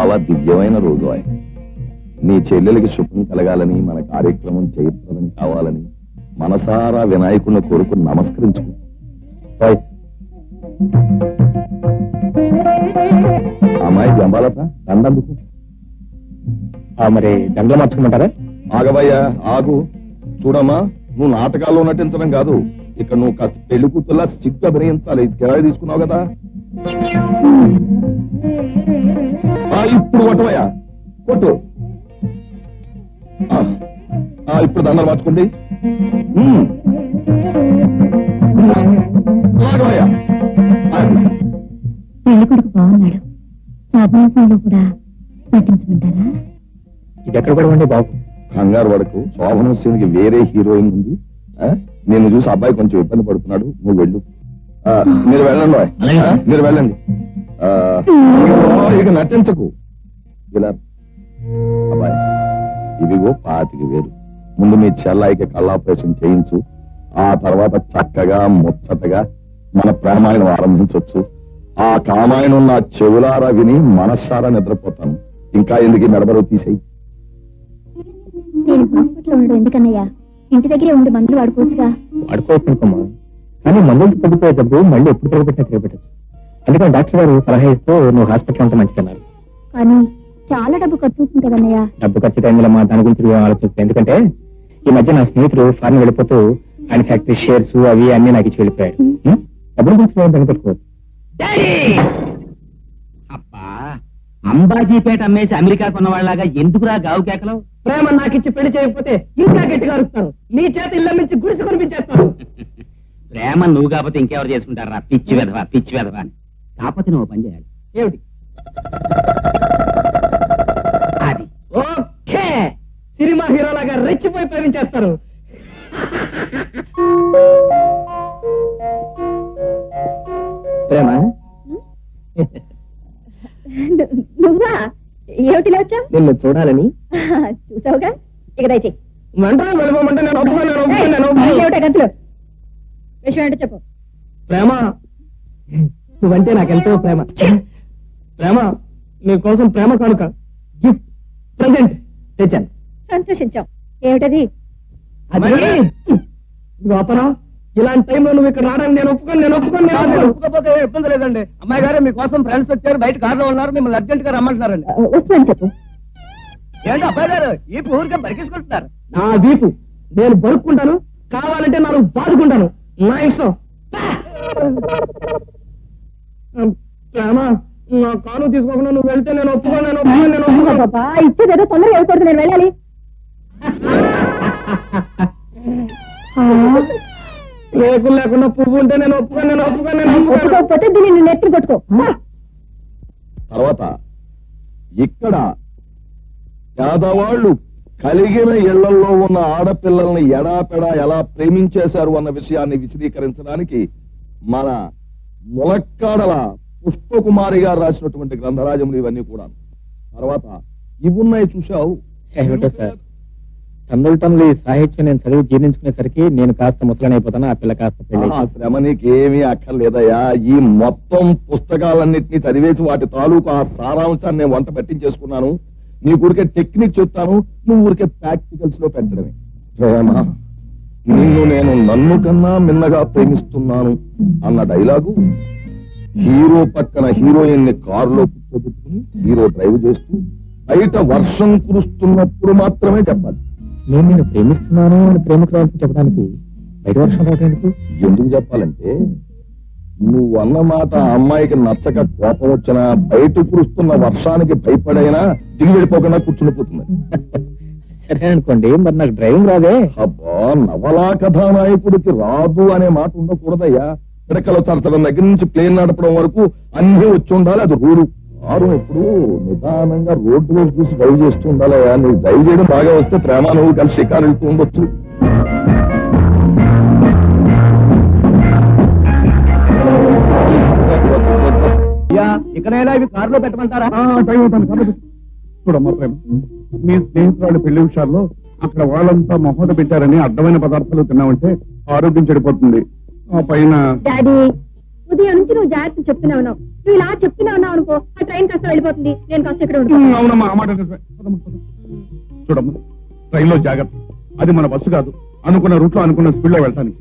చాలా దివ్యమైన రోజు ఆయన. నీ చెల్లెలకి శుభం కలగాలని, మన కార్యక్రమం జయప్రదం కావాలని మనసారా వినాయకుడిని కోరుకుని నమస్కరించుకో. అమ్మాయి జంబాలత దండందుకు. మరి దండలు మార్చుకోమంటారా? ఆగవయ్యా ఆగు. చూడమ్మా, నువ్వు నాటకాల్లో నటించడం కాదు, ఇక్కడ నువ్వు కాస్త పెళ్లి కూతుర్లా సిగ్గు అభినయించాలి. కిరాయి తీసుకున్నావు కదా. ఇప్పుడు కొట్టవయ్యా, కొట్టు. ఇప్పుడు దండలు మార్చుకోండి. ఆగవయ్యా. పెళ్లి కొడుకు బాగున్నాడు, శోభనలో కూడా నటించమంటారా? ఇది ఎక్కడ పడవండి బాబు. కంగారు పడకు, శోభనం సీన్కి వేరే హీరోయిన్ ఉంది. నేను చూసి అబ్బాయి కొంచెం ఇబ్బంది పడుతున్నాడు, నువ్వు వెళ్ళు. మీరు వెళ్ళండి, మీరు వెళ్ళండి. ఇక నటించకు. ఇలా అబ్బాయి, ఇవిగో 25,000. ముందు మీ చెల్లాయికి కళ్ళాపరేషన్ చేయించు. ఆ తర్వాత చక్కగా ముచ్చటగా మన ప్రేమాయణం ఆరంభించవచ్చు. ఆ కామాయణం నా చెవులారా విని మనస్సారా నిద్రపోతాను. ఇంకా ఎందుకు మెడబరువు తీసేయి. నేను హాస్పిటల్లో ఉండడం ఎందుకన్నయ్యా? ఇంటి దగ్గరే ఉండి మందులు వాడుకోవచ్చుగా. వాడుకోవచ్చునుకోమ్మా, కానీ మందులు తగ్గిపోయేటప్పుడు మళ్ళీ ఎప్పుడు తిరగబెట్టినా తిరగబెట్టచ్చు. అందుకని డాక్టర్ గారు సలహా ఇస్తూ నువ్వు హాస్పిటల్ ఉంటే మంచిదన్నారు. కానీ చాలా డబ్బు ఖర్చు అవుతుంది కదన్నయ్యా. డబ్బు ఖర్చు టైంలో దాని గురించి ఆలోచిస్తుంది. ఎందుకంటే ఈ మధ్య నా స్నేహితుడు ఫారెన్ వెళ్ళిపోతూ ఆయన ఫ్యాక్టరీ షేర్స్ అవి అన్ని నాకు ఇచ్చి వెళ్ళిపోయాడు. డబ్బుల గురించి కనిపెట్టుకోవచ్చు. అబ్బా, అంబాజీపేట అమ్మేసి అమెరికా కొన్న వాళ్ళగా ఎందుకురా గావు కేకలు? ప్రేమ నాకిచ్చి పెళ్లి చేయకపోతే ఇంకా గట్టిగా అరుస్తాను. నీ చేత ఇళ్ళ నుంచి గుడిసి కొనిపించేస్తాను. ప్రేమ నువ్వు కాకపోతే ఇంకెవరు చేసుకుంటారా? పిచ్చి వెధవా, పిచ్చి వెధవా అని. కాకపోతే నువ్వు పని చేయాలి. ఏమిటి? అది ఓకే, సినిమా హీరోలాగా రెచ్చిపోయి ప్రేమించేస్తాను. ప్రేమ నువ్వా? ఏమిటి వచ్చా? నిన్ను చూడాలని. చూసావుగా, ఇక దయచేయి. వెంటనే వెళ్ళిపోమంటే నేను ఒప్పుకోను. ఏమిటా గంతులు? విషయం ఏంటో చెప్పు. ప్రేమ, నువ్వంటే నాకెంతో ప్రేమ. ప్రేమ, నీ కోసం ప్రేమ కానుక గిఫ్ట్ ప్రెజెంట్ తెచ్చాను. సంతోషించాం. ఏమిటది? గోపరా, ఇలాంటి టైంలో నువ్వు ఇక్కడ రావడానికి నేను ఒప్పుకోకపోతే ఇబ్బంది లేదండి. అమ్మాయి గారు మీకోసం ఫ్రెండ్స్ వచ్చారు, బయట కార్లో ఉన్నారు, మిమ్మల్ని అర్జెంట్ గా రమ్మంటున్నారండి. వస్తుందని చెప్పు. ఏంటి అబ్బాయి గారు ఈ ఊరికే బరికేసుకుంటున్నారు? నా వీపు నేను బరుక్కుంటాను, కావాలంటే నేను బాదుకుంటాను. నా ఇష్టం. ప్రేమ, నా కాను తీసుకోకుండా నువ్వు వెళ్తే నేను ఒప్పుకోను. బాబా, ఇచ్చేదేదో తొందరగా వెళ్ళకూడదు, నేను వెళ్ళాలి. రేకులు లేకుండా పువ్వు ఉంటే నేను ఒప్పుకోను. ఒప్పుకోకపోతే దీన్ని నెత్తి కొట్టుకో. తర్వాత ఇక్కడ పేదవాళ్లు కలిగిన ఇళ్లలో ఉన్న ఆడపిల్లల్ని ఎడాపెడా ఎలా ప్రేమించేశారు అన్న విషయాన్ని విశదీకరించడానికి మన ములక్కాడల పుష్పకుమారి గారు రాసినటువంటి గ్రంథరాజములు ఇవన్నీ కూడా. తర్వాత ఇవున్నాయి, చూశావు? ఏమిటో సార్, టన్నులు ఈ సాహిత్యం నేను చదివి జీర్ణించుకునేసరికి నేను కాస్త ముసలనైపోతాను, ఆ పిల్ల కాస్త పెళ్లి. శ్రమ నీకేమీ అక్కర్లేదయ్యా. ఈ మొత్తం పుస్తకాలన్నింటినీ చదివేసి వాటి తాలూకు ఆ సారాంశాన్ని నేను వంట పట్టించేసుకున్నాను. నీ ఊరికే టెక్నిక్ చెప్తాను, నువ్వు ఊరికే ప్రాక్టికల్స్ లో పెట్టడమే. ప్రేమ, నిన్ను నేను నన్ను కన్నా మిన్నగా ప్రేమిస్తున్నాను అన్న డైలాగు హీరో పక్కన హీరోయిన్ ని కారులో కూర్చోబెట్టుకుని హీరో డ్రైవ్ చేస్తూ బయట వర్షం కురుస్తున్నప్పుడు మాత్రమే చెప్పాలి. నేను నిన్ను ప్రేమిస్తున్నాను అని ప్రేమికురాలకు చెప్పడానికి బయట వర్షం రావడానికి ఎందుకు చెప్పాలంటే, నువ్వు అన్నమాట అమ్మాయికి నచ్చక కోపం వచ్చినా బయట కురుస్తున్న వర్షానికి భయపడైనా దిగి వెళ్ళిపోకుండా కూర్చుని పోతుంది. సరే అనుకోండి, మరి నాకు డ్రైవింగ్ రాదే. అబ్బా, నవలా కథానాయకుడికి రాదు అనే మాట ఉండకూడదయ్యా. పిడకలు చరచడం దగ్గర నుంచి ప్లేన్ నడపడం వరకు అన్ని వచ్చి ఉండాలి, అది రూడు. కారు ఎప్పుడు నిదానంగా రోడ్డు చూసి డ్రైవ్ చేస్తూ ఉండాలయ్యా. నువ్వు డ్రైవ్ చేయడం బాగా వస్తే ప్రేమ నువ్వు కలిసి షికారు వెళ్తూ ఉండొచ్చు. ఇకనైనా ఇవి కారులో పెట్టమంటారా? చూడమ్మా ప్రేమ, మీ స్నేహితురాలు పెళ్లి విషయాల్లో అక్కడ వాళ్ళంతా మొహోట పెట్టారని అడ్డమైన పదార్థాలు తిన్నామంటే ఆరోగ్యం చెడిపోతుంది. ఆ పైన డాడీ, ఉదయం నుంచి నువ్వు జాగ్రత్త చెప్తూనే ఉన్నావు. నువ్వు ఇలా చెప్తున్నా ఉన్నావు అనుకో ఆ ట్రైన్ కాస్త వెళ్ళిపోతుంది నేను కాస్త ఇక్కడ ఉంటాను అవునమ్మా ఆ మాట నిజమే. పదమ్మా, పద. చూడమ్మా ట్రైన్లో జాగ్రత్త. అది మన బస్సు కాదు, అనుకున్న రూట్ లో అనుకున్న స్పీడ్ లో వెళ్ళటానికి.